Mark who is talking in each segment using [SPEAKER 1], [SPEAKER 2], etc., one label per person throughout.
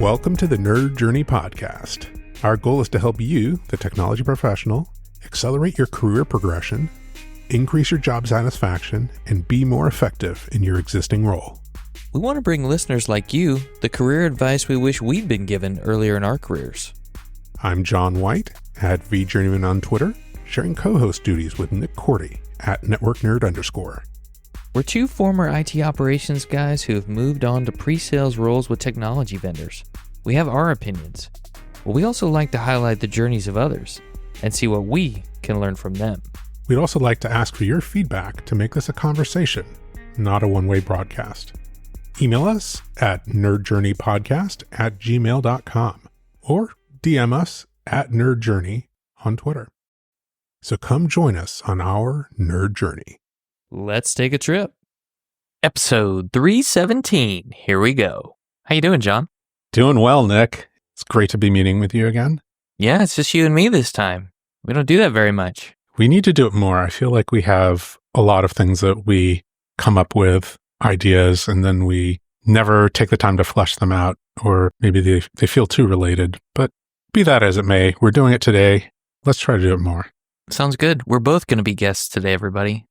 [SPEAKER 1] Welcome to the Nerd Journey Podcast. Our goal is to help you, the technology professional, accelerate your career progression, increase your job satisfaction, and be more effective in your existing role.
[SPEAKER 2] We want to bring listeners like you the career advice we wish we'd been given earlier in our careers.
[SPEAKER 1] I'm John White, at VJourneyman on Twitter, sharing co-host duties with Nick Cordy at NetworkNerd_.
[SPEAKER 2] We're two former IT operations guys who have moved on to pre-sales roles with technology vendors. We have our opinions, but we also like to highlight the journeys of others and see what we can learn from them.
[SPEAKER 1] We'd also like to ask for your feedback to make this a conversation, not a one-way broadcast. Email us at nerdjourneypodcast@gmail.com or DM us at nerdjourney on Twitter. So come join us on our nerd journey.
[SPEAKER 2] Let's take a trip. Episode 317. Here we go. How you doing, John?
[SPEAKER 1] Doing well, Nick. It's great to be meeting with you again.
[SPEAKER 2] Yeah, it's just you and me this time. We don't do that very much.
[SPEAKER 1] We need to do it more. I feel like we have a lot of things that we come up with, ideas, and then we never take the time to flesh them out, or maybe they feel too related. But be that as it may, we're doing it today. Let's try to do it more.
[SPEAKER 2] Sounds good. We're both going to be guests today, everybody.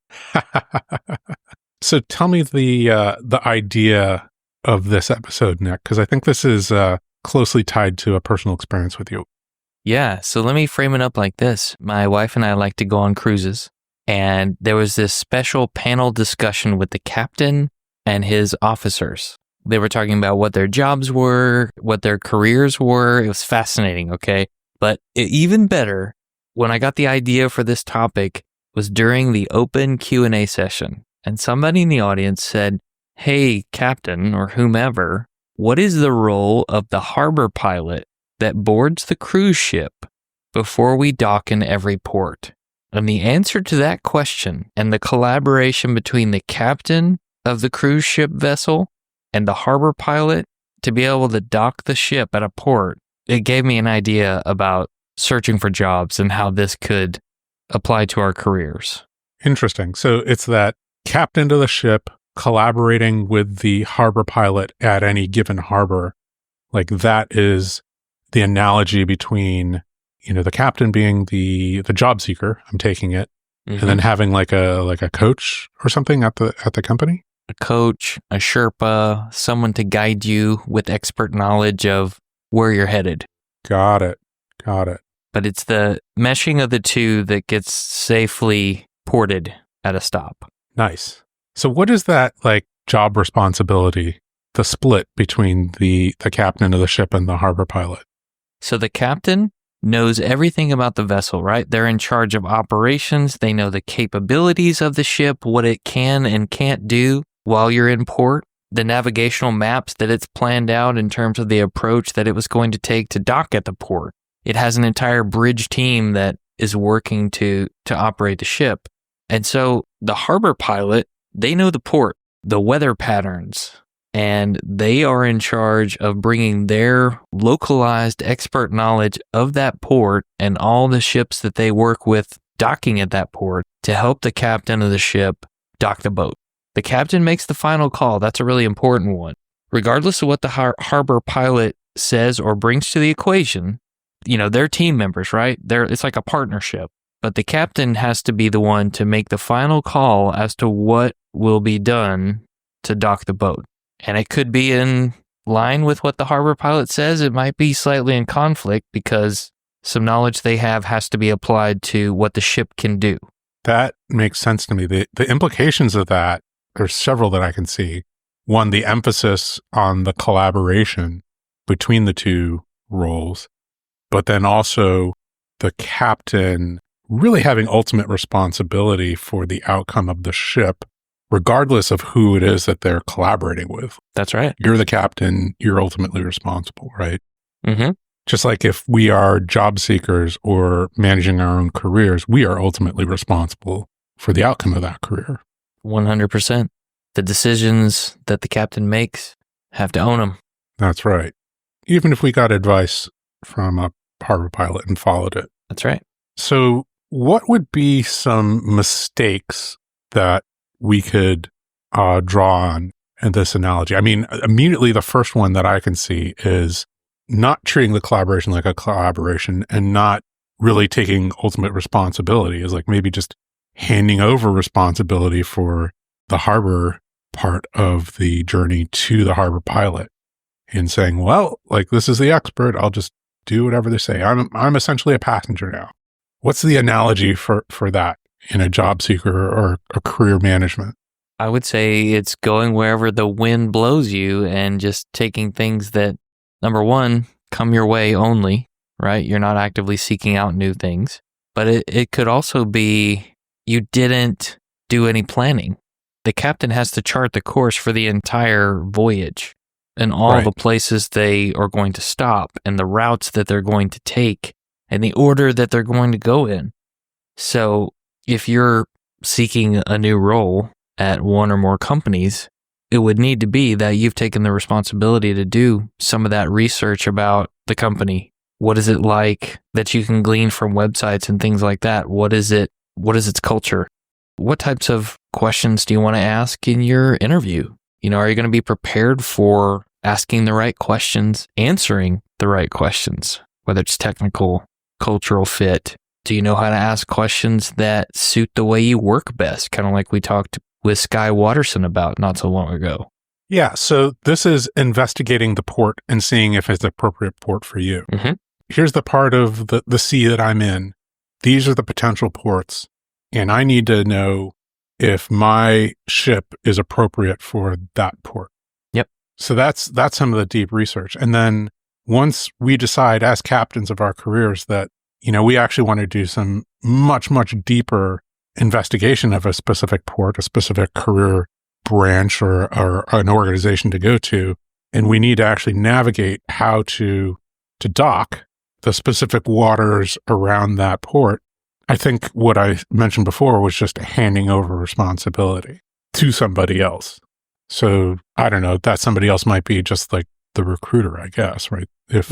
[SPEAKER 1] So tell me the idea of this episode, Nick, because I think this is closely tied to a personal experience with you.
[SPEAKER 2] Yeah, so let me frame it up like this. My wife and I like to go on cruises, and there was this special panel discussion with the captain and his officers. They were talking about what their jobs were, what their careers were. It was fascinating, okay? But even better, when I got the idea for this topic, was during the open Q&A session, and somebody in the audience said, "Hey, Captain," or whomever, "what is the role of the harbor pilot that boards the cruise ship before we dock in every port?" And the answer to that question and the collaboration between the captain of the cruise ship vessel and the harbor pilot to be able to dock the ship at a port, it gave me an idea about searching for jobs and how this could apply to our careers.
[SPEAKER 1] Interesting. So it's that captain of the ship collaborating with the harbor pilot at any given harbor. Like that is the analogy between, the captain being the job seeker, I'm taking it, and then having like a coach or something at the company.
[SPEAKER 2] A coach, a Sherpa, someone to guide you with expert knowledge of where you're headed. Got it. But it's the meshing of the two that gets safely ported at a stop.
[SPEAKER 1] Nice. So what is that like job responsibility, the split between the captain of the ship and the harbor pilot?
[SPEAKER 2] So the captain knows everything about the vessel, right? They're in charge of operations. They know the capabilities of the ship, what it can and can't do while you're in port, the navigational maps that it's planned out in terms of the approach that it was going to take to dock at the port. It has an entire bridge team that is working to operate the ship. And so the harbor pilot, they know the port, the weather patterns, and they are in charge of bringing their localized expert knowledge of that port and all the ships that they work with docking at that port to help the captain of the ship dock the boat. The captain makes the final call. That's a really important one. Regardless of what the harbor pilot says or brings to the equation, they're team members, right? It's like a partnership. But the captain has to be the one to make the final call as to what will be done to dock the boat. And it could be in line with what the harbor pilot says. It might be slightly in conflict because some knowledge they have has to be applied to what the ship can do.
[SPEAKER 1] That makes sense to me. The implications of that, there's several that I can see. One, the emphasis on the collaboration between the two roles, but then also the captain really having ultimate responsibility for the outcome of the ship, regardless of who it is that they're collaborating with.
[SPEAKER 2] That's right.
[SPEAKER 1] You're the captain, you're ultimately responsible, right?
[SPEAKER 2] Mm-hmm.
[SPEAKER 1] Just like if we are job seekers or managing our own careers, we are ultimately responsible for the outcome of that career.
[SPEAKER 2] 100%. The decisions that the captain makes have to own them.
[SPEAKER 1] That's right. Even if we got advice from a harbor pilot and followed it.
[SPEAKER 2] That's right.
[SPEAKER 1] So what would be some mistakes that we could draw on in this analogy? I mean, immediately the first one that I can see is not treating the collaboration like a collaboration and not really taking ultimate responsibility, is like maybe just handing over responsibility for the harbor part of the journey to the harbor pilot and saying, well, like, this is the expert. I'll just do whatever they say. I'm essentially a passenger now. What's the analogy for that in a job seeker or a career management?
[SPEAKER 2] I would say it's going wherever the wind blows you and just taking things that, number one, come your way only, right? You're not actively seeking out new things. But it could also be you didn't do any planning. The captain has to chart the course for the entire voyage and all the places they are going to stop and the routes that they're going to take and the order that they're going to go in. So if you're seeking a new role at one or more companies, it would need to be that you've taken the responsibility to do some of that research about the company. What is it like that you can glean from websites and things like that? What is its culture? What types of questions do you want to ask in your interview? Are you going to be prepared for asking the right questions, answering the right questions, whether it's technical, cultural fit? Do you know how to ask questions that suit the way you work best? Kind of like we talked with Skye Watterson about not so long ago.
[SPEAKER 1] Yeah, so this is investigating the port and seeing if it's the appropriate port for you.
[SPEAKER 2] Mm-hmm.
[SPEAKER 1] Here's the part of the sea that I'm in. These are the potential ports, and I need to know if my ship is appropriate for that port.
[SPEAKER 2] Yep.
[SPEAKER 1] So that's some of the deep research. And then once we decide as captains of our careers that, we actually want to do some much, much deeper investigation of a specific port, a specific career branch or an organization to go to, and we need to actually navigate how to dock the specific waters around that port. I think what I mentioned before was just handing over responsibility to somebody else. So I don't know, that somebody else might be just like the recruiter, I guess, right? If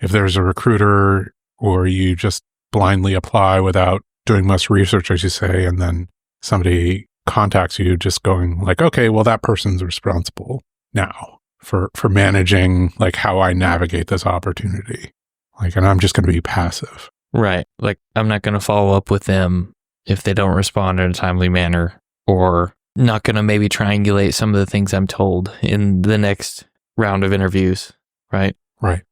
[SPEAKER 1] there's a recruiter, or you just blindly apply without doing much research, as you say, and then somebody contacts you just going like, okay, well, that person's responsible now for managing like how I navigate this opportunity. Like, and I'm just going to be passive.
[SPEAKER 2] Right. Like, I'm not going to follow up with them if they don't respond in a timely manner, or not going to maybe triangulate some of the things I'm told in the next round of interviews, right?
[SPEAKER 1] Right.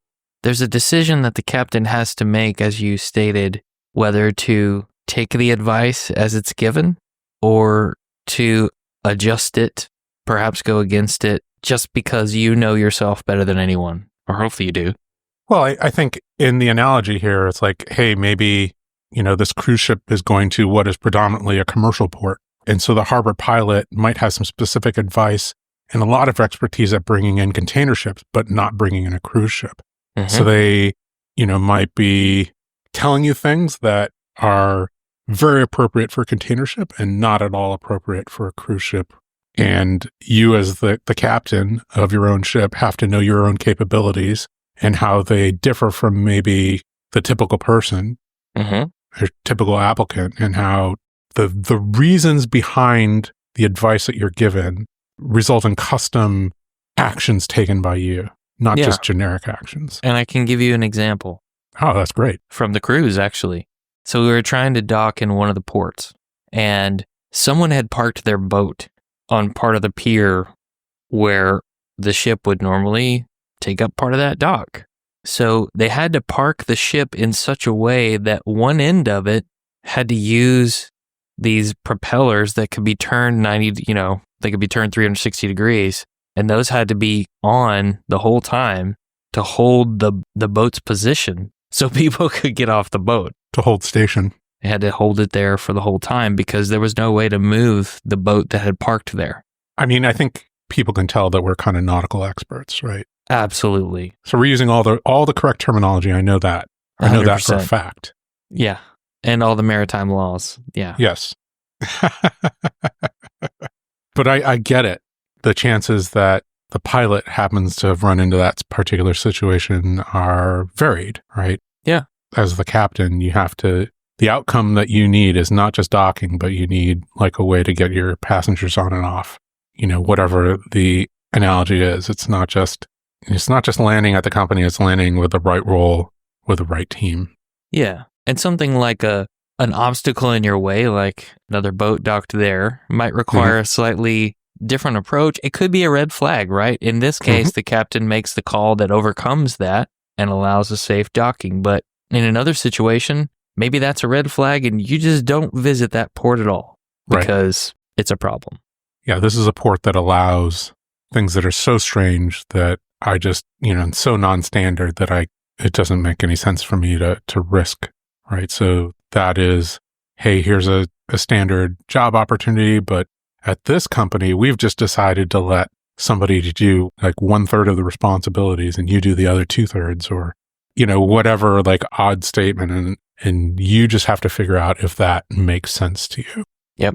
[SPEAKER 2] There's a decision that the captain has to make, as you stated, whether to take the advice as it's given or to adjust it, perhaps go against it, just because you know yourself better than anyone, or hopefully you do.
[SPEAKER 1] Well, I think in the analogy here, it's like, hey, maybe, this cruise ship is going to what is predominantly a commercial port. And so the harbor pilot might have some specific advice and a lot of expertise at bringing in container ships, but not bringing in a cruise ship. Mm-hmm. So they, might be telling you things that are very appropriate for a container ship and not at all appropriate for a cruise ship. And you as the captain of your own ship have to know your own capabilities and how they differ from maybe the typical person, or typical applicant, and how the reasons behind the advice that you're given result in custom actions taken by you, not just generic actions.
[SPEAKER 2] And I can give you an example.
[SPEAKER 1] Oh, that's great.
[SPEAKER 2] From the cruise, actually. So we were trying to dock in one of the ports, and someone had parked their boat on part of the pier where the ship would normally take up part of that dock. So they had to park the ship in such a way that one end of it had to use these propellers that could be turned 90, they could be turned 360 degrees. And those had to be on the whole time to hold the boat's position so people could get off the boat.
[SPEAKER 1] To hold station.
[SPEAKER 2] They had to hold it there for the whole time because there was no way to move the boat that had parked there.
[SPEAKER 1] I mean, I think people can tell that we're kind of nautical experts, right?
[SPEAKER 2] Absolutely.
[SPEAKER 1] So we're using all the correct terminology. I know that. I know 100%. That for a fact.
[SPEAKER 2] Yeah. And all the maritime laws. Yeah.
[SPEAKER 1] Yes. But I get it. The chances that the pilot happens to have run into that particular situation are varied, right?
[SPEAKER 2] Yeah.
[SPEAKER 1] As the captain, the outcome that you need is not just docking, but you need like a way to get your passengers on and off, whatever the analogy is. It's not just It's not just landing at the company, it's landing with the right role, with the right team.
[SPEAKER 2] Yeah. And something like an obstacle in your way, like another boat docked there, might require a slightly different approach. It could be a red flag, right? In this case, the captain makes the call that overcomes that and allows a safe docking. But in another situation, maybe that's a red flag and you just don't visit that port at all because it's a problem.
[SPEAKER 1] Yeah, this is a port that allows things that are so strange that I just, and so non-standard that it doesn't make any sense for me to risk, right? So that is, hey, here's a standard job opportunity, but at this company, we've just decided to let somebody to do like 1/3 of the responsibilities and you do the other 2/3, or, whatever like odd statement. And you just have to figure out if that makes sense to you.
[SPEAKER 2] Yep.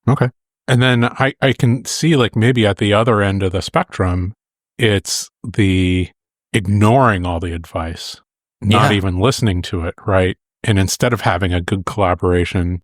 [SPEAKER 1] Okay. And then I can see like maybe at the other end of the spectrum, it's the ignoring all the advice, not even listening to it, right? And instead of having a good collaboration,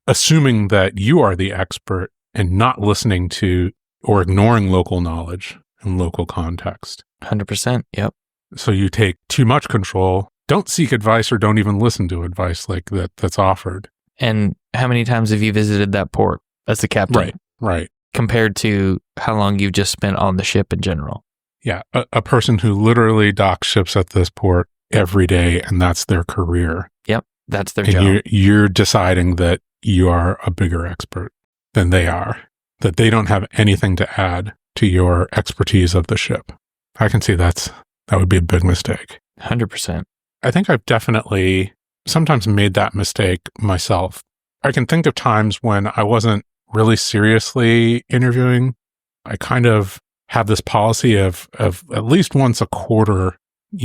[SPEAKER 1] assuming that you are the expert and not listening to or ignoring local knowledge and local context.
[SPEAKER 2] 100%. Yep.
[SPEAKER 1] So you take too much control, don't seek advice or don't even listen to advice like that's offered.
[SPEAKER 2] And how many times have you visited that port as the captain?
[SPEAKER 1] Right.
[SPEAKER 2] Compared to how long you've just spent on the ship in general.
[SPEAKER 1] Yeah. A person who literally docks ships at this port every day and that's their career.
[SPEAKER 2] Yep. That's their
[SPEAKER 1] and
[SPEAKER 2] job.
[SPEAKER 1] You're deciding that you are a bigger expert than they are, that they don't have anything to add to your expertise of the ship. I can see that would be a big mistake.
[SPEAKER 2] 100%.
[SPEAKER 1] I think I've definitely sometimes made that mistake myself. I can think of times when I wasn't really seriously interviewing. I kind of have this policy of at least once a quarter.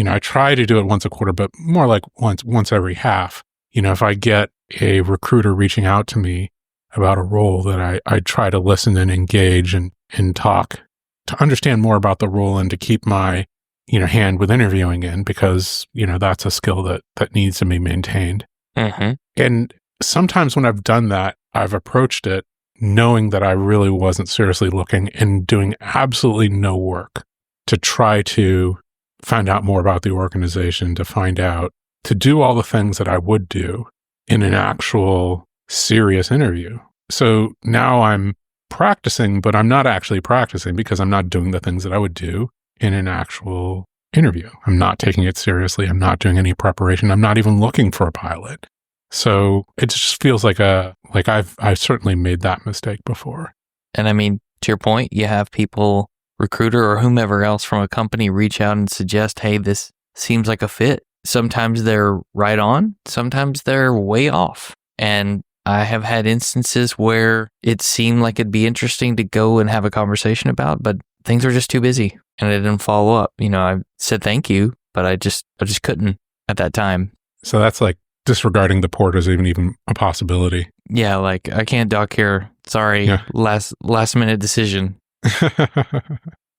[SPEAKER 1] I try to do it once a quarter, but more like once every half. If I get a recruiter reaching out to me about a role, that I try to listen and engage and talk to understand more about the role and to keep my, hand with interviewing in, because, that's a skill that needs to be maintained.
[SPEAKER 2] Mm-hmm.
[SPEAKER 1] And sometimes when I've done that, I've approached it knowing that I really wasn't seriously looking and doing absolutely no work to try to find out more about the organization, to do all the things that I would do in an actual serious interview. So now I'm practicing, but I'm not actually practicing because I'm not doing the things that I would do in an actual interview. I'm not taking it seriously. I'm not doing any preparation. I'm not even looking for a pilot. So it just feels like I've certainly made that mistake before.
[SPEAKER 2] And I mean, to your point, you have people, recruiter or whomever else from a company, reach out and suggest, hey, this seems like a fit. Sometimes they're right on, sometimes they're way off. And I have had instances where it seemed like it'd be interesting to go and have a conversation about, but things are just too busy and I didn't follow up. I said thank you, but I just couldn't at that time.
[SPEAKER 1] So that's like disregarding the port is even a possibility.
[SPEAKER 2] Yeah, like I can't dock here. Sorry, last minute decision.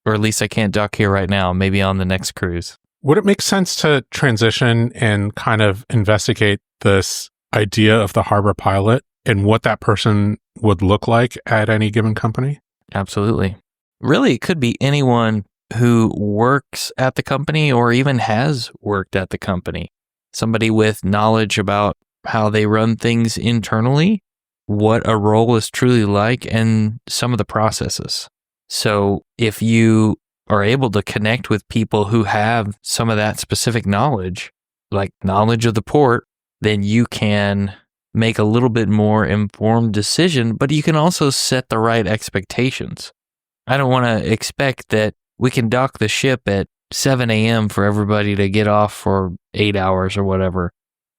[SPEAKER 2] Or at least I can't dock here right now, maybe on the next cruise.
[SPEAKER 1] Would it make sense to transition and kind of investigate this idea of the harbor pilot and what that person would look like at any given company?
[SPEAKER 2] Absolutely. Really, it could be anyone who works at the company or even has worked at the company. Somebody with knowledge about how they run things internally, what a role is truly like, and some of the processes. So if you are able to connect with people who have some of that specific knowledge, like knowledge of the port, then you can make a little bit more informed decision, but you can also set the right expectations. I don't want to expect that we can dock the ship at 7 a.m. for everybody to get off for 8 hours or whatever.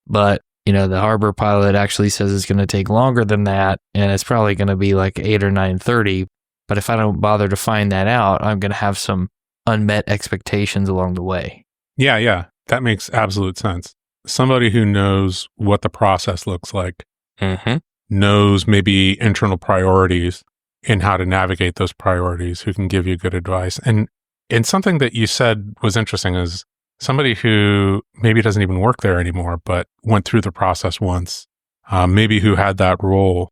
[SPEAKER 2] But, the harbor pilot actually says it's going to take longer than that, and it's probably going to be like 8 or 9:30. But if I don't bother to find that out, I'm going to have some unmet expectations along the way.
[SPEAKER 1] Yeah. That makes absolute sense. Somebody who knows what the process looks like, knows maybe internal priorities and how to navigate those priorities, who can give you good advice. And something that you said was interesting is somebody who maybe doesn't even work there anymore, but went through the process once, maybe who had that role,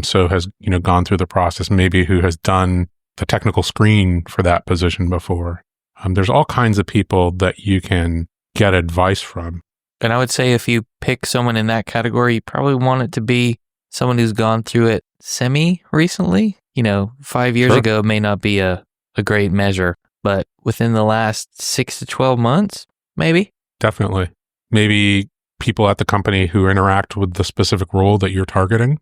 [SPEAKER 1] so has, gone through the process, maybe who has done the technical screen for that position before. There's all kinds of people that you can get advice from.
[SPEAKER 2] And I would say if you pick someone in that category, you probably want it to be someone who's gone through it semi-recently. 5 years
[SPEAKER 1] Sure.
[SPEAKER 2] ago may not be a great measure, but within the last 6 to 12 months, maybe.
[SPEAKER 1] Definitely. Maybe people at the company who interact with the specific role that you're targeting.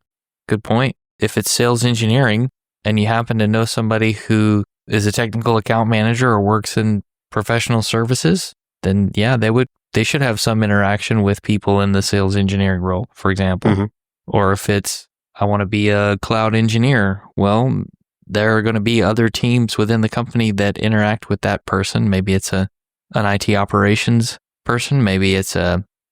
[SPEAKER 2] Good point. If it's sales engineering and you happen to know somebody who is a technical account manager or works in professional services, then yeah, they should have some interaction with people in the sales engineering role, for example.
[SPEAKER 1] Mm-hmm.
[SPEAKER 2] Or if it's, I want to be a cloud engineer, well, there are going to be other teams within the company that interact with that person. Maybe it's an IT operations person. Maybe it's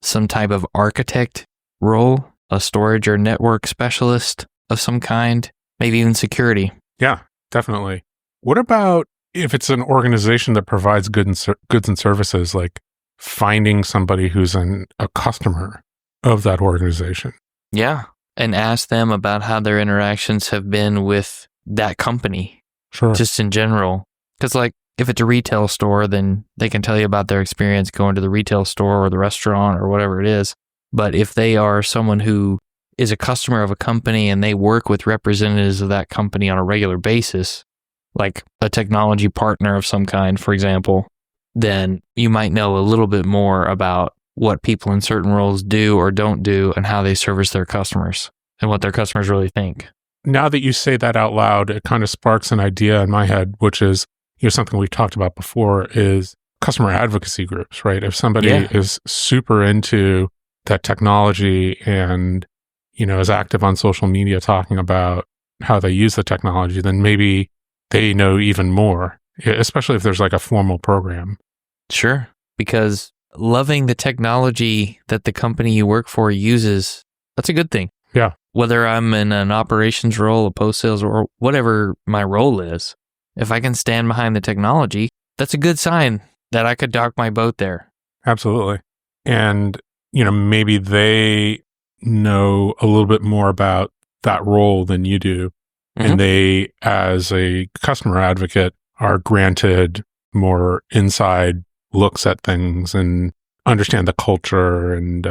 [SPEAKER 2] some type of architect role, a storage or network specialist of some kind, maybe even security.
[SPEAKER 1] Yeah, definitely. What about if it's an organization that provides goods and services, like finding somebody who's a customer of that organization?
[SPEAKER 2] Yeah. And ask them about how their interactions have been with that company.
[SPEAKER 1] Sure.
[SPEAKER 2] Just in general. Because if it's a retail store, then they can tell you about their experience going to the retail store or the restaurant or whatever it is. But if they are someone who is a customer of a company and they work with representatives of that company on a regular basis, like a technology partner of some kind, for example, then you might know a little bit more about what people in certain roles do or don't do and how they service their customers and what their customers really think.
[SPEAKER 1] Now that you say that out loud, it kind of sparks an idea in my head, which is, something we've talked about before is customer advocacy groups, right? If somebody is super into that technology and, is active on social media talking about how they use the technology, then maybe they know even more, especially if there's like a formal program.
[SPEAKER 2] Sure. Because loving the technology that the company you work for uses, that's a good thing.
[SPEAKER 1] Yeah.
[SPEAKER 2] Whether I'm in an operations role, a post-sales, or whatever my role is, if I can stand behind the technology, that's a good sign that I could dock my boat there.
[SPEAKER 1] Absolutely. And, maybe they know a little bit more about that role than you do.
[SPEAKER 2] Mm-hmm.
[SPEAKER 1] And they, as a customer advocate, are granted more inside looks at things and understand the culture and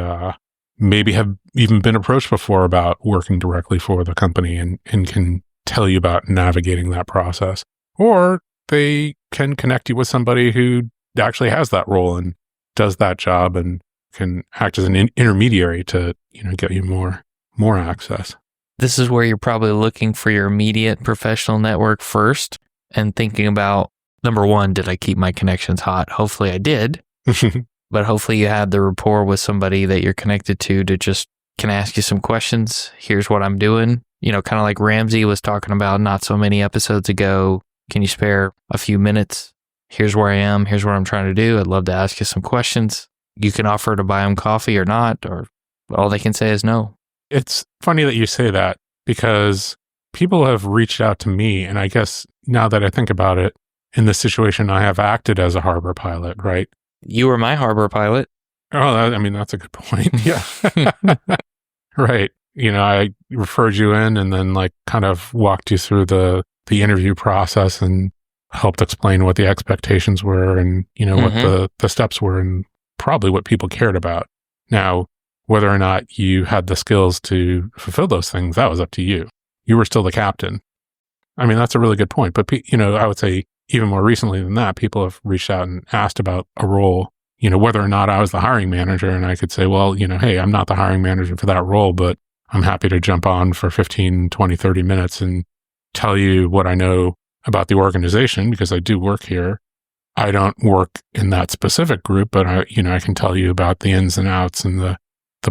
[SPEAKER 1] maybe have even been approached before about working directly for the company and can tell you about navigating that process. Or they can connect you with somebody who actually has that role and does that job and can act as an intermediary to get you more access.
[SPEAKER 2] This is where you're probably looking for your immediate professional network first and thinking about, number one, did I keep my connections hot? Hopefully I did. But hopefully you had the rapport with somebody that you're connected to just, can I ask you some questions? Here's what I'm doing. Kind of like Ramsey was talking about not so many episodes ago. Can you spare a few minutes? Here's where I am. Here's what I'm trying to do. I'd love to ask you some questions. You can offer to buy them coffee or not, or all they can say is no.
[SPEAKER 1] It's funny that you say that because people have reached out to me. And I guess now that I think about it, in this situation, I have acted as a harbor pilot, right?
[SPEAKER 2] You were my harbor pilot.
[SPEAKER 1] Oh, that's a good point. Yeah. Right. I referred you in and then kind of walked you through the interview process and helped explain what the expectations were and, what the steps were and probably what people cared about. Now, whether or not you had the skills to fulfill those things, that was up to you. You were still the captain. That's a really good point. But, I would say even more recently than that, people have reached out and asked about a role, whether or not I was the hiring manager. And I could say, well, hey, I'm not the hiring manager for that role, but I'm happy to jump on for 15, 20, 30 minutes and tell you what I know about the organization because I do work here. I don't work in that specific group, but I can tell you about the ins and outs and the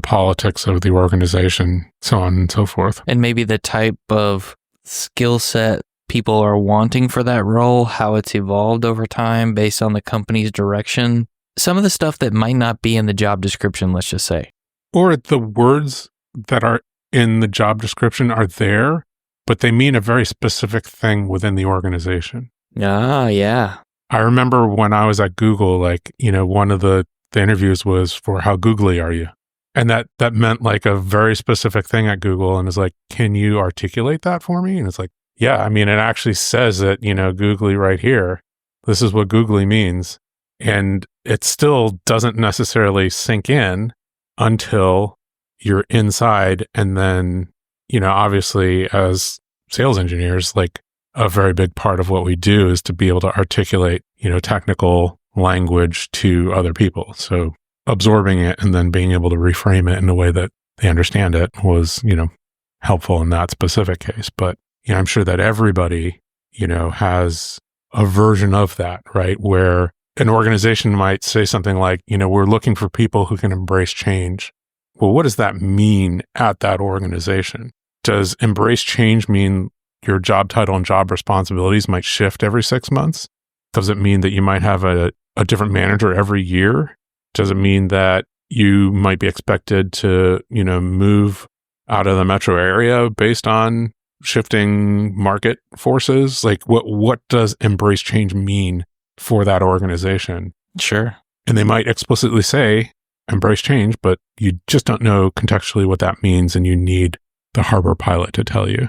[SPEAKER 1] politics of the organization, so on and so forth.
[SPEAKER 2] And maybe the type of skill set people are wanting for that role, how it's evolved over time based on the company's direction. Some of the stuff that might not be in the job description, let's just say.
[SPEAKER 1] Or the words that are in the job description are there, but they mean a very specific thing within the organization.
[SPEAKER 2] Ah, yeah.
[SPEAKER 1] I remember when I was at Google, one of the interviews was for how googly are you? And that meant a very specific thing at Google. And it's like, can you articulate that for me? And it's like, yeah, it actually says it, googly right here. this is what googly means. And it still doesn't necessarily sink in until you're inside. And then, obviously as sales engineers, like a very big part of what we do is to be able to articulate, technical language to other people. So absorbing it and then being able to reframe it in a way that they understand it was, helpful in that specific case. But, I'm sure that everybody, has a version of that, right? Where an organization might say something like, we're looking for people who can embrace change. Well, what does that mean at that organization? Does embrace change mean your job title and job responsibilities might shift every 6 months? Does it mean that you might have a different manager every year? Does it mean that you might be expected to, move out of the metro area based on shifting market forces? Like what does embrace change mean for that organization?
[SPEAKER 2] Sure.
[SPEAKER 1] And they might explicitly say embrace change, but you just don't know contextually what that means, and you need the harbor pilot to tell you.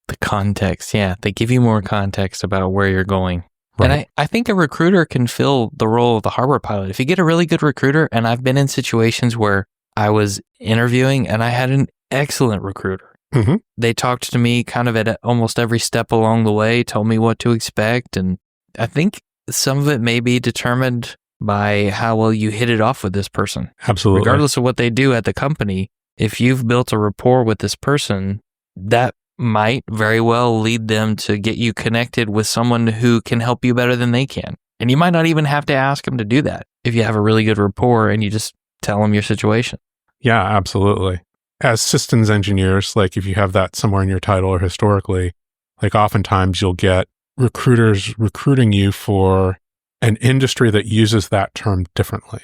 [SPEAKER 2] The context, yeah. They give you more context about where you're going.
[SPEAKER 1] Right.
[SPEAKER 2] And I think a recruiter can fill the role of the harbor pilot. If you get a really good recruiter, and I've been in situations where I was interviewing and I had an excellent recruiter.
[SPEAKER 1] Mm-hmm.
[SPEAKER 2] They talked to me kind of at almost every step along the way, told me what to expect. And I think some of it may be determined by how well you hit it off with this person.
[SPEAKER 1] Absolutely.
[SPEAKER 2] Regardless of what they do at the company, if you've built a rapport with this person, that might very well lead them to get you connected with someone who can help you better than they can. And you might not even have to ask them to do that if you have a really good rapport and you just tell them your situation.
[SPEAKER 1] Yeah, absolutely. As systems engineers, like if you have that somewhere in your title or historically, like oftentimes you'll get recruiters recruiting you for an industry that uses that term differently.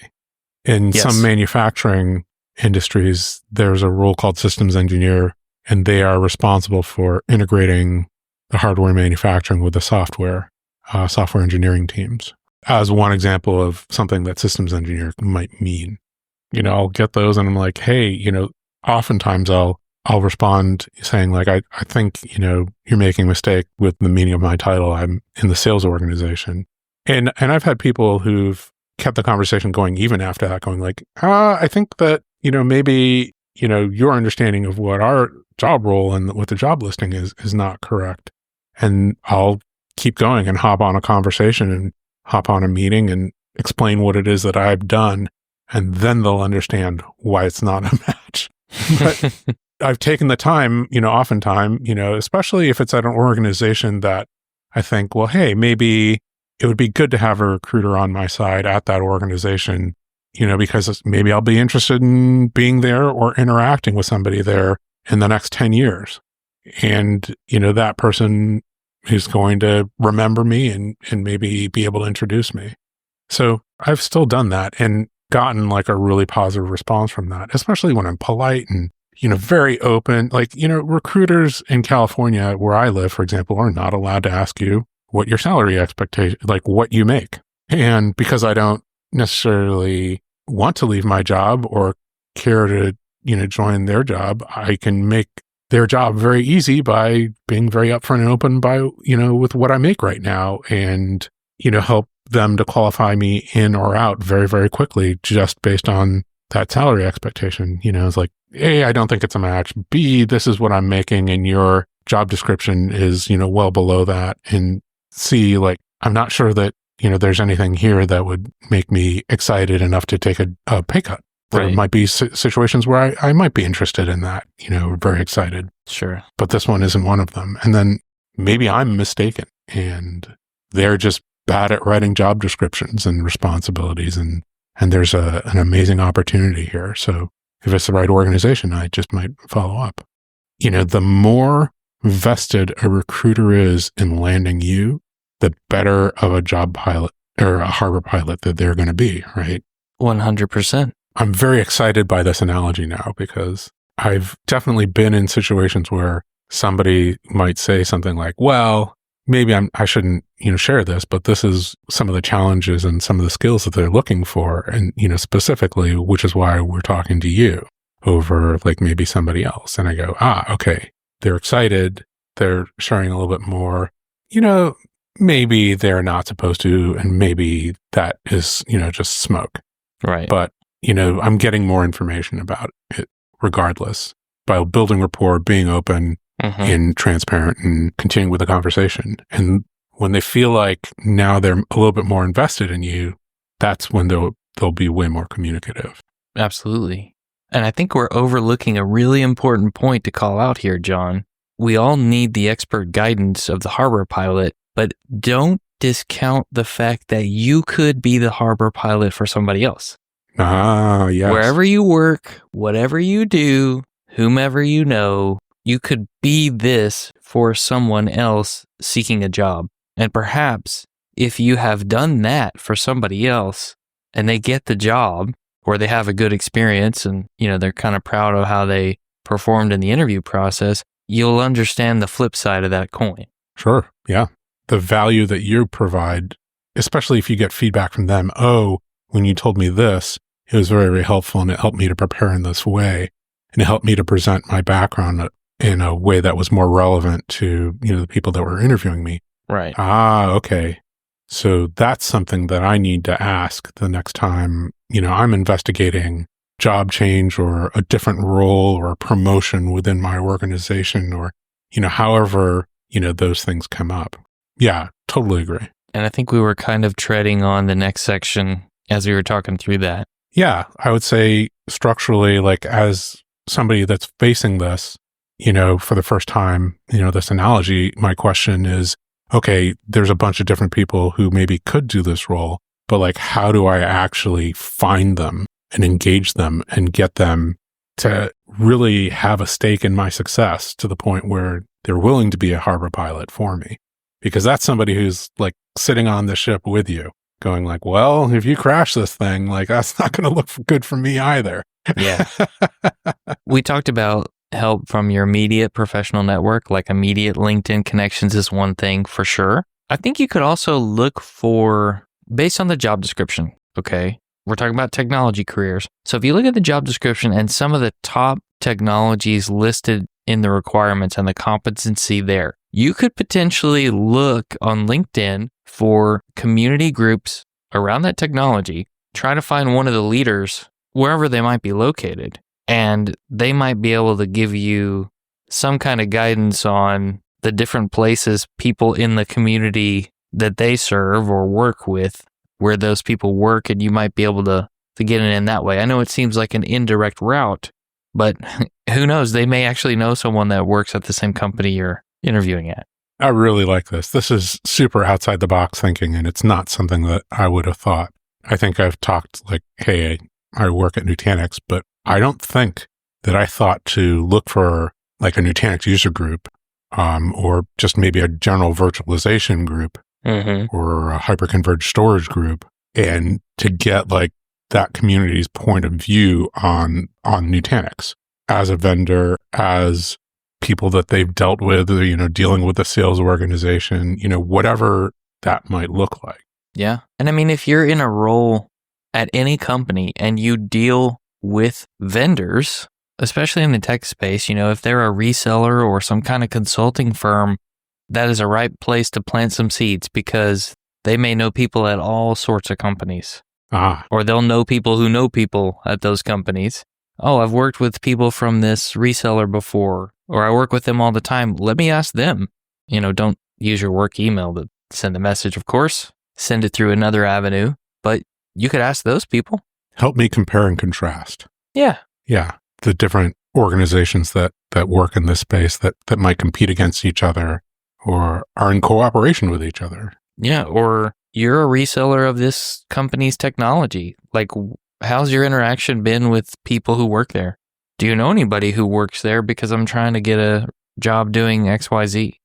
[SPEAKER 1] In some manufacturing industries, there's a role called systems engineer, and they are responsible for integrating the hardware manufacturing with the software engineering teams. As one example of something that systems engineer might mean. I'll get those and I'm like, hey, oftentimes I'll respond saying like, I think, you're making a mistake with the meaning of my title. I'm in the sales organization. And I've had people who've kept the conversation going even after that, going like, I think that, maybe, your understanding of what our job role and what the job listing is not correct. And I'll keep going and hop on a conversation and hop on a meeting and explain what it is that I've done. And then they'll understand why it's not a match. But I've taken the time, oftentimes, especially if it's at an organization that I think, well, hey, maybe it would be good to have a recruiter on my side at that organization, because maybe I'll be interested in being there or interacting with somebody there in the next 10 years. And, that person is going to remember me and maybe be able to introduce me. So I've still done that and gotten like a really positive response from that, especially when I'm polite and, very open. Like, recruiters in California where I live, for example, are not allowed to ask you what your salary expectation, like what you make. And because I don't necessarily want to leave my job or care to, join their job, I can make their job very easy by being very upfront and open with what I make right now and, help them to qualify me in or out very, very quickly just based on that salary expectation. It's like, A, I don't think it's a match. B, this is what I'm making and your job description is, well below that. And C, like, I'm not sure that, there's anything here that would make me excited enough to take a pay cut. There
[SPEAKER 2] Right.
[SPEAKER 1] might be situations where I might be interested in that, very excited.
[SPEAKER 2] Sure.
[SPEAKER 1] But this one isn't one of them. And then maybe I'm mistaken and they're just bad at writing job descriptions and responsibilities. And there's an amazing opportunity here. So if it's the right organization, I just might follow up. The more vested a recruiter is in landing you, the better of a job pilot or a harbor pilot that they're going to be, right?
[SPEAKER 2] 100%.
[SPEAKER 1] I'm very excited by this analogy now because I've definitely been in situations where somebody might say something like, well, maybe I shouldn't, share this, but this is some of the challenges and some of the skills that they're looking for. And, specifically, which is why we're talking to you over like maybe somebody else. And I go, okay, they're excited. They're sharing a little bit more. maybe they're not supposed to, and maybe that is, just smoke.
[SPEAKER 2] Right.
[SPEAKER 1] But, I'm getting more information about it regardless by building rapport, being open and transparent and continuing with the conversation. And when they feel like now they're a little bit more invested in you, that's when they'll be way more communicative.
[SPEAKER 2] Absolutely. And I think we're overlooking a really important point to call out here, John. We all need the expert guidance of the harbor pilot, but don't discount the fact that you could be the harbor pilot for somebody else.
[SPEAKER 1] Ah, yes.
[SPEAKER 2] Wherever you work, whatever you do, whomever you know, you could be this for someone else seeking a job. And perhaps if you have done that for somebody else and they get the job or they have a good experience and, they're kind of proud of how they performed in the interview process, you'll understand the flip side of that coin.
[SPEAKER 1] Sure. Yeah. The value that you provide, especially if you get feedback from them, when you told me this, it was very, very helpful and it helped me to prepare in this way. And it helped me to present my background in a way that was more relevant to, the people that were interviewing me.
[SPEAKER 2] Right.
[SPEAKER 1] Okay. So that's something that I need to ask the next time, I'm investigating job change or a different role or a promotion within my organization or, however, those things come up. Yeah, totally agree.
[SPEAKER 2] And I think we were kind of treading on the next section as we were talking through that.
[SPEAKER 1] Yeah, I would say structurally, like as somebody that's facing this, for the first time, this analogy, my question is, okay, there's a bunch of different people who maybe could do this role, but like, how do I actually find them and engage them and get them to really have a stake in my success to the point where they're willing to be a harbor pilot for me? Because that's somebody who's like sitting on the ship with you going like, well, if you crash this thing, like that's not going to look good for me either.
[SPEAKER 2] Yeah. We talked about help from your immediate professional network, like immediate LinkedIn connections is one thing for sure. I think you could also look for, based on the job description, okay? We're talking about technology careers. So if you look at the job description and some of the top technologies listed in the requirements and the competency there, you could potentially look on LinkedIn for community groups around that technology, try to find one of the leaders wherever they might be located, and they might be able to give you some kind of guidance on the different places people in the community that they serve or work with, where those people work, and you might be able to get in that way. I know it seems like an indirect route, but who knows? They may actually know someone that works at the same company you're interviewing at.
[SPEAKER 1] I really like this. This is super outside the box thinking, and it's not something that I would have thought. I think I've talked like, hey, I work at Nutanix, but I don't think that I thought to look for like a Nutanix user group, or just maybe a general virtualization group or a hyperconverged storage group, and to get like that community's point of view on Nutanix as a vendor, as people that they've dealt with, dealing with a sales organization, whatever that might look like.
[SPEAKER 2] Yeah. And I mean, if you're in a role at any company and you deal with vendors, especially in the tech space, if they're a reseller or some kind of consulting firm, that is a right place to plant some seeds because they may know people at all sorts of companies. Or they'll know people who know people at those companies. Oh, I've worked with people from this reseller before, or I work with them all the time. Let me ask them. Don't use your work email to send a message, of course. Send it through another avenue, but you could ask those people.
[SPEAKER 1] Help me compare and contrast.
[SPEAKER 2] Yeah.
[SPEAKER 1] Yeah. The different organizations that work in this space that might compete against each other or are in cooperation with each other.
[SPEAKER 2] Yeah. Or you're a reseller of this company's technology. Like, how's your interaction been with people who work there? Do you know anybody who works there? Because I'm trying to get a job doing XYZ.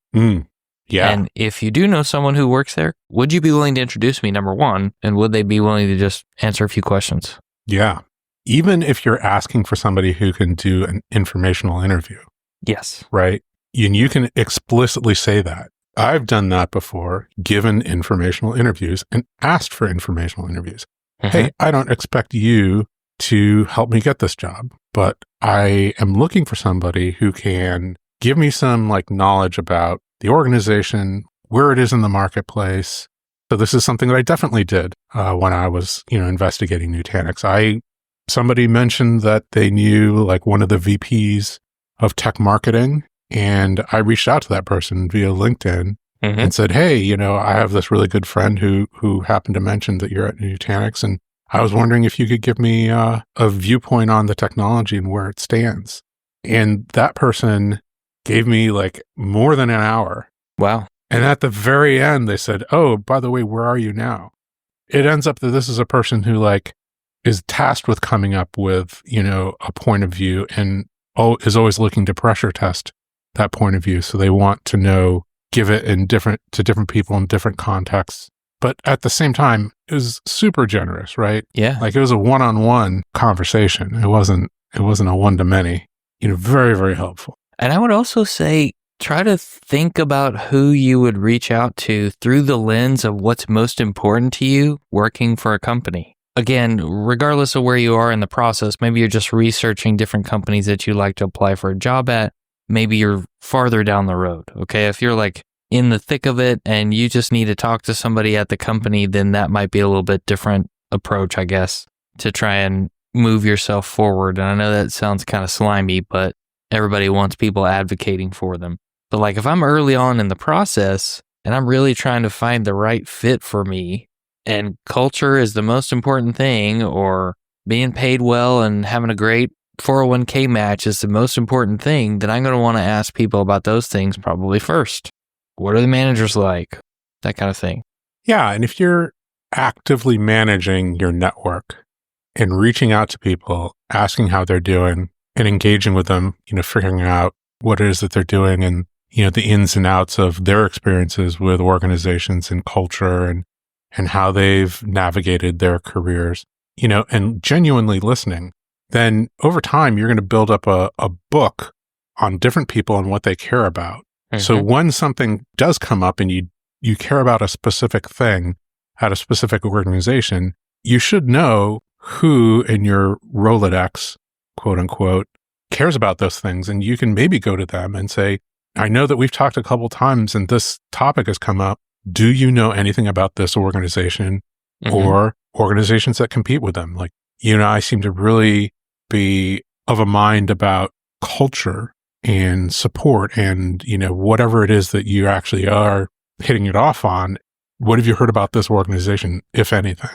[SPEAKER 1] Yeah.
[SPEAKER 2] And if you do know someone who works there, would you be willing to introduce me, number one? And would they be willing to just answer a few questions?
[SPEAKER 1] Yeah. Even if you're asking for somebody who can do an informational interview.
[SPEAKER 2] Yes.
[SPEAKER 1] Right? And you can explicitly say that. I've done that before, given informational interviews and asked for informational interviews. Hey, I don't expect you to help me get this job, but I am looking for somebody who can give me some like knowledge about the organization, where it is in the marketplace. So this is something that I definitely did when I was, investigating Nutanix. Somebody mentioned that they knew like one of the VPs of tech marketing, and I reached out to that person via LinkedIn and said, hey, I have this really good friend who happened to mention that you're at Nutanix, and I was wondering if you could give me a viewpoint on the technology and where it stands. And that person gave me like more than an hour.
[SPEAKER 2] Wow.
[SPEAKER 1] And at the very end, they said, oh, by the way, where are you now? It ends up that this is a person who like is tasked with coming up with, a point of view and is always looking to pressure test that point of view. So they want to know, give it to different people in different contexts. But at the same time, it was super generous, right?
[SPEAKER 2] Yeah.
[SPEAKER 1] Like it was a one-on-one conversation. It wasn't a one-to-many, very, very helpful.
[SPEAKER 2] And I would also say, try to think about who you would reach out to through the lens of what's most important to you working for a company. Again, regardless of where you are in the process, maybe you're just researching different companies that you like to apply for a job at. Maybe you're farther down the road. Okay. If you're like in the thick of it and you just need to talk to somebody at the company, then that might be a little bit different approach, I guess, to try and move yourself forward. And I know that sounds kind of slimy, but everybody wants people advocating for them. But like if I'm early on in the process and I'm really trying to find the right fit for me, and culture is the most important thing, or being paid well and having a great 401k match is the most important thing, then I'm going to want to ask people about those things probably first. What are the managers like? That kind of thing.
[SPEAKER 1] Yeah. And if you're actively managing your network and reaching out to people, asking how they're doing and engaging with them, figuring out what it is that they're doing and, the ins and outs of their experiences with organizations and culture and how they've navigated their careers, and genuinely listening, then over time, you're going to build up a book on different people and what they care about. So when something does come up and you care about a specific thing at a specific organization, you should know who in your Rolodex, quote unquote, cares about those things. And you can maybe go to them and say, I know that we've talked a couple times and this topic has come up. Do you know anything about this organization or organizations that compete with them? Like, I seem to really be of a mind about culture and support and, whatever it is that you actually are hitting it off on. What have you heard about this organization, if anything?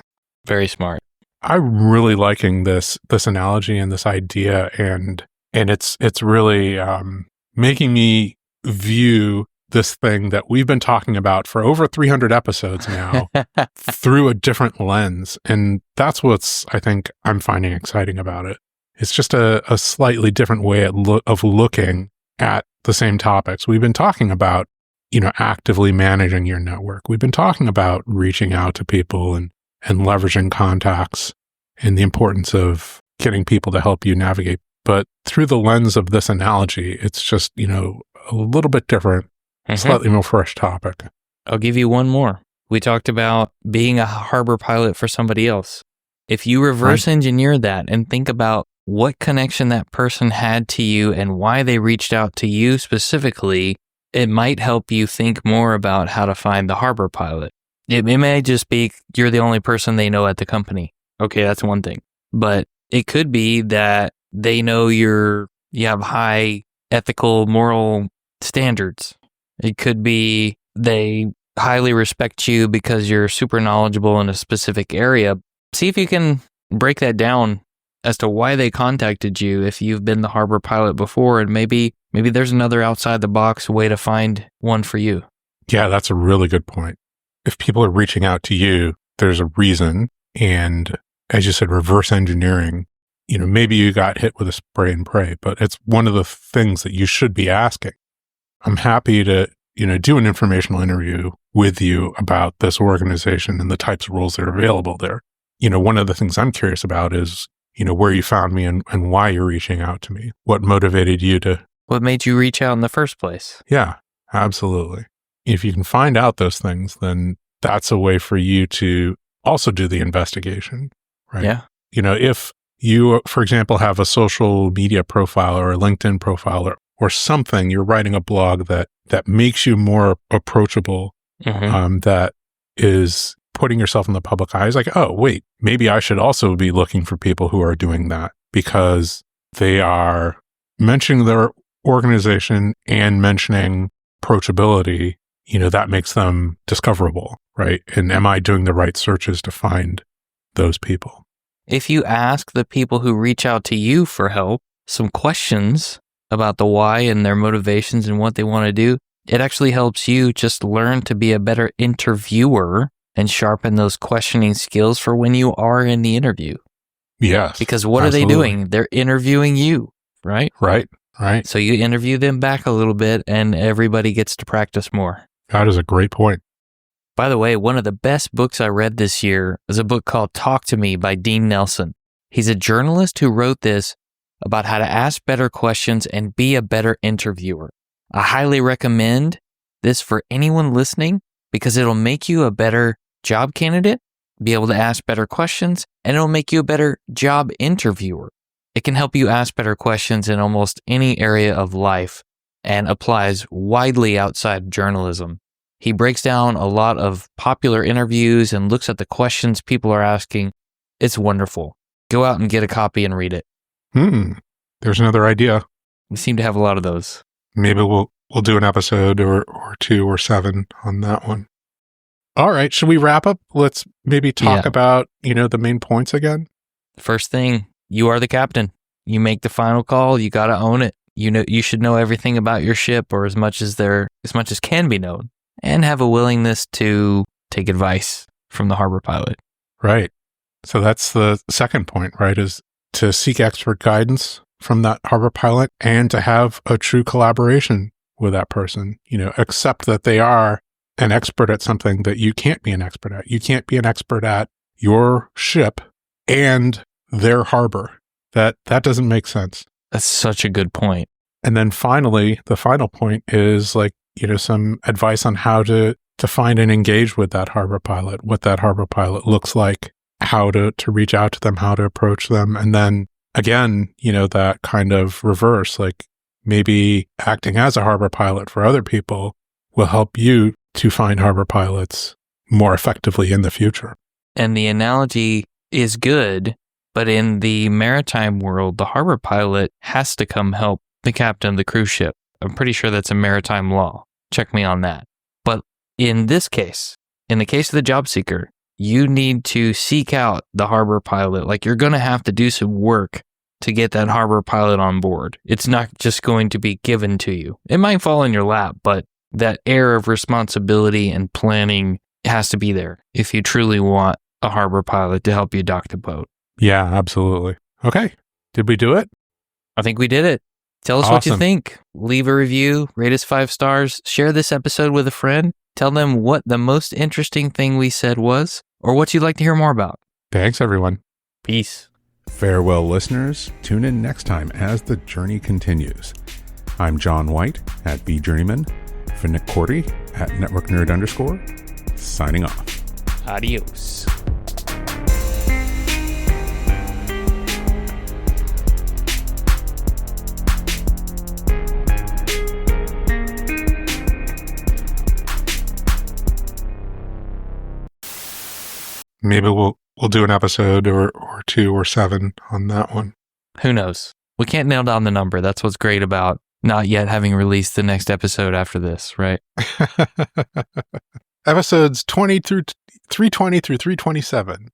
[SPEAKER 2] Very smart.
[SPEAKER 1] I'm really liking this analogy and this idea, and it's really making me view this thing that we've been talking about for over 300 episodes now through a different lens. And that's what's, I think, I'm finding exciting about it. It's just a slightly different way of looking at the same topics. We've been talking about, actively managing your network. We've been talking about reaching out to people and leveraging contacts and the importance of getting people to help you navigate. But through the lens of this analogy, it's just, a little bit different, slightly more fresh topic.
[SPEAKER 2] I'll give you one more. We talked about being a harbor pilot for somebody else. If you reverse engineer that and think about what connection that person had to you and why they reached out to you specifically, it might help you think more about how to find the harbor pilot. It may just be you're the only person they know at the company. Okay, that's one thing. But it could be that they know you have high ethical, moral standards. It could be they highly respect you because you're super knowledgeable in a specific area. See if you can break that down as to why they contacted you if you've been the harbor pilot before, and maybe there's another outside the box way to find one for you.
[SPEAKER 1] Yeah, that's a really good point. If people are reaching out to you, there's a reason. And as you said, reverse engineering, maybe you got hit with a spray and pray, but it's one of the things that you should be asking. I'm happy to, do an informational interview with you about this organization and the types of roles that are available there. One of the things I'm curious about is, where you found me and why you're reaching out to me. What motivated you to...
[SPEAKER 2] What made you reach out in the first place?
[SPEAKER 1] Yeah, absolutely. If you can find out those things, then that's a way for you to also do the investigation, right?
[SPEAKER 2] Yeah.
[SPEAKER 1] If you, for example, have a social media profile or a LinkedIn profile or something, you're writing a blog that makes you more approachable that is putting yourself in the public eye. Is like, oh, wait, maybe I should also be looking for people who are doing that because they are mentioning their organization and mentioning approachability. That makes them discoverable, right? And am I doing the right searches to find those people?
[SPEAKER 2] If you ask the people who reach out to you for help some questions about the why and their motivations and what they want to do, it actually helps you just learn to be a better interviewer and sharpen those questioning skills for when you are in the interview.
[SPEAKER 1] Yes.
[SPEAKER 2] Because what absolutely. Are they doing? They're interviewing you, right?
[SPEAKER 1] Right. So
[SPEAKER 2] you interview them back a little bit and everybody gets to practice more.
[SPEAKER 1] That is a great point.
[SPEAKER 2] By the way, one of the best books I read this year is a book called Talk to Me by Dean Nelson. He's a journalist who wrote this about how to ask better questions and be a better interviewer. I highly recommend this for anyone listening because it'll make you a better job candidate, be able to ask better questions, and it'll make you a better job interviewer. It can help you ask better questions in almost any area of life and applies widely outside journalism. He breaks down a lot of popular interviews and looks at the questions people are asking. It's wonderful. Go out and get a copy and read it.
[SPEAKER 1] There's another idea.
[SPEAKER 2] We seem to have a lot of those.
[SPEAKER 1] Maybe we'll do an episode or 2 or 7 on that one. All right. Should we wrap up? Let's maybe talk about, the main points again.
[SPEAKER 2] First thing, you are the captain. You make the final call. You got to own it. You should know everything about your ship or as much as can be known, and have a willingness to take advice from the harbor pilot.
[SPEAKER 1] Right. So that's the second point, right? Is to seek expert guidance from that harbor pilot and to have a true collaboration with that person. Accept that they are an expert at something that you can't be an expert at. You can't be an expert at your ship and their harbor. That doesn't make sense.
[SPEAKER 2] That's such a good point.
[SPEAKER 1] And then finally, the final point is some advice on how to find and engage with that harbor pilot, what that harbor pilot looks like, how to reach out to them, how to approach them. And then again, that kind of reverse, like maybe acting as a harbor pilot for other people will help you to find harbor pilots more effectively in the future.
[SPEAKER 2] And the analogy is good, but in the maritime world, the harbor pilot has to come help the captain of the cruise ship. I'm pretty sure that's a maritime law. Check me on that. But in this case, in the case of the job seeker, you need to seek out the harbor pilot. Like you're going to have to do some work to get that harbor pilot on board. It's not just going to be given to you. It might fall in your lap, but that air of responsibility and planning has to be there if you truly want a harbor pilot to help you dock the boat.
[SPEAKER 1] Yeah, absolutely. Okay. Did we do it?
[SPEAKER 2] I think we did it. Tell us what you think. Leave a review, rate us 5 stars, share this episode with a friend. Tell them what the most interesting thing we said was, or what you'd like to hear more about.
[SPEAKER 1] Thanks, everyone.
[SPEAKER 2] Peace.
[SPEAKER 1] Farewell, listeners. Tune in next time as the journey continues. I'm John White at BJourneyman, for Nick Cordy at NetworkNerd_, signing off.
[SPEAKER 2] Adios.
[SPEAKER 1] Maybe we'll do an episode or 2 or 7 on that one.
[SPEAKER 2] Who knows? We can't nail down the number. That's what's great about not yet having released the next episode after this, right?
[SPEAKER 1] Episodes 320 through 327.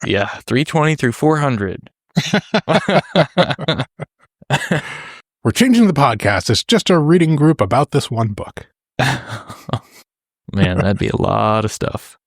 [SPEAKER 2] Yeah, 320 through 400.
[SPEAKER 1] We're changing the podcast. It's just a reading group about this one book.
[SPEAKER 2] Man, that'd be a lot of stuff.